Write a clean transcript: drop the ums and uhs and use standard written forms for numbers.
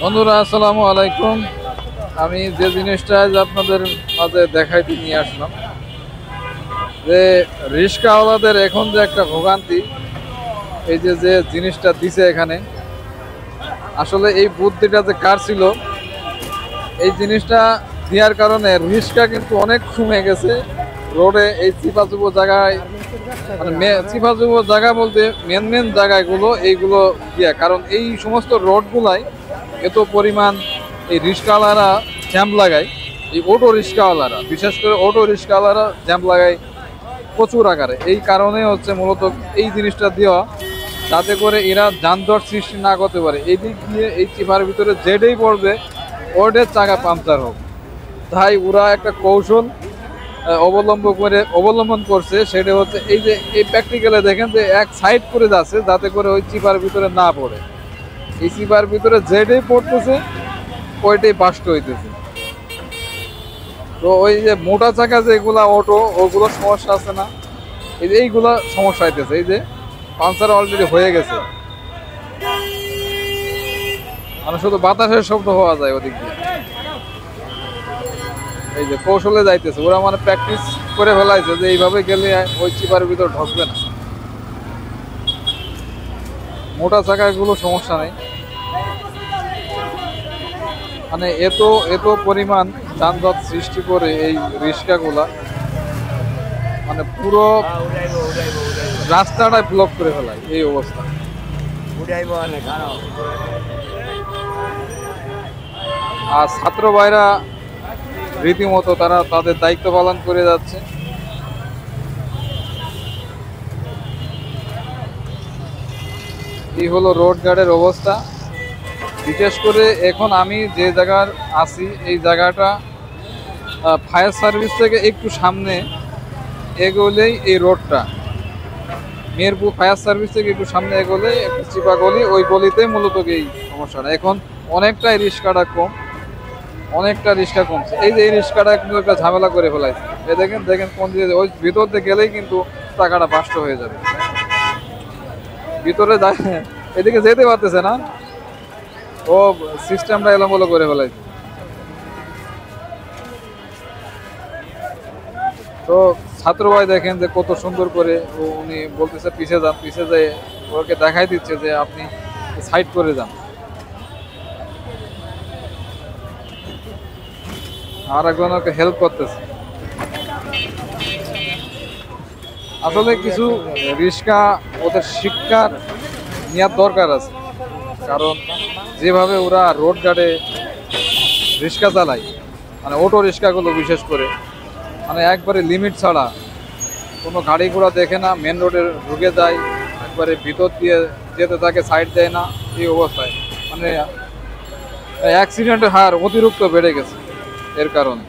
বন্ধুরা আসসালামু আলাইকুম। আমি যে জিনিসটা আজ আপনাদের মাঝে দেখাইতে নিয়ে আসলাম যে রিক্সাওয়ালাদের এখন যে একটা ভোগান্তি, এই যে যে জিনিসটা দিছে এখানে, আসলে এই বুদ্ধিটা যে কার ছিল, এই জিনিসটা দেওয়ার কারণে রিক্সা কিন্তু অনেক কমে গেছে রোডে। এই চিপাচুপো জায়গায় মানে চিপাচুপো জায়গা বলতে মেন জায়গাগুলো এইগুলো দিয়া, কারণ এই সমস্ত রোডগুলাই এত পরিমাণ এই রিক্সাওয়ালারা জ্যাম লাগায়। এই অটো রিক্সাওয়ালারা, বিশেষ করে অটো রিক্সাওয়ালারা জ্যাম লাগায় প্রচুর আকারে। এই কারণে হচ্ছে মূলত এই জিনিসটা দেওয়া, যাতে করে এরা যানজট সৃষ্টি না করতে পারে। এই দিক দিয়ে এই চিপার ভিতরে যেটাই পড়বে ওটার চাকা পাংচার হোক। তাই ওরা একটা কৌশল অবলম্বন করছে, সেটা হচ্ছে এই যে এই প্র্যাকটিক্যালে দেখেন যে এক সাইড করে যাচ্ছে যাতে করে ওই চিপার ভিতরে না পড়ে। এই চিপার ভিতরে যেটাই পড়তেছে ওইটাই বাস্ট হইতেছে। তো ওই যে মোটা চাকা যেগুলা অটো, ওগুলো সমস্যা আছে না, এই যে এইগুলা সমস্যা হইতেছে। এই যে পাংচার অলরেডি হয়ে গেছে, মানে শুধু বাতাসের শব্দ হওয়া যায় ওদিক দিয়ে। এই যে কৌশলে যাইতেছে ওরা, মানে প্র্যাকটিস করে ফেলাইছে যে এইভাবে গেলে ওই চিপার ভিতর ঢুকবে না। মোটা চাকাগুলো সমস্যা নেই, মানে এত পরিমাণ যানজট সৃষ্টি করে এই রিক্সাগুলা, মানে পুরো রাস্তাটা ব্লক করে ফেলায় এই অবস্থা। আর ছাত্র ভাইরা রীতিমতো তারা তাদের দায়িত্ব পালন করে যাচ্ছে। এই হলো রোড গার্ডের অবস্থা। বিশেষ করে এখন আমি যে জায়গার আছি, এই জায়গাটা ফায়ার সার্ভিস থেকে একটু সামনে এগোলেই এই রোডটা, মেহেরপুর ফায়ার সার্ভিস থেকে একটু সামনে এগোলেই একটু চিপা গলি, ওই গলিতেই মূলত এই সমস্যাটা। এখন অনেকটাই রিক্সাটা কমছে। এই যে এই রিক্সাটা কিন্তু একটা ঝামেলা করে ফেলাইছে। এই দেখেন কোন দিকে, ওই ভিতর দিয়ে গেলেই কিন্তু টাকাটা বাস্ট হয়ে যাবে। ভিতরে এদিকে যেতে পারতেছে না, ও সিস্টেমটা এলোমেলো করে ফেলাইছে। তো ছাত্র ভাই দেখেন যে কত সুন্দর করে উনি বলতেছে পিছে যান, পিছে যেয়ে ওকে দেখাই দিচ্ছে যে আপনি সাইড করে যান। আর একজন ওকে হেল্প করতেছে। আসলে কিছু রিক্সা ওদের শিক্ষার নেওয়ার দরকার আছে, কারণ যেভাবে ওরা রোড গার্ডে রিক্সা চালায়, মানে অটো রিক্সাগুলো বিশেষ করে, মানে একবারে লিমিট ছাড়া কোনো গাড়ি ঘোড়া দেখে না, মেন রোডে ঢুকে যায়, একবারে ভিতর দিয়ে যেতে থাকে, সাইড দেয় না। এই অবস্থায় মানে অ্যাক্সিডেন্টের হার অতিরিক্ত বেড়ে গেছে এর কারণে।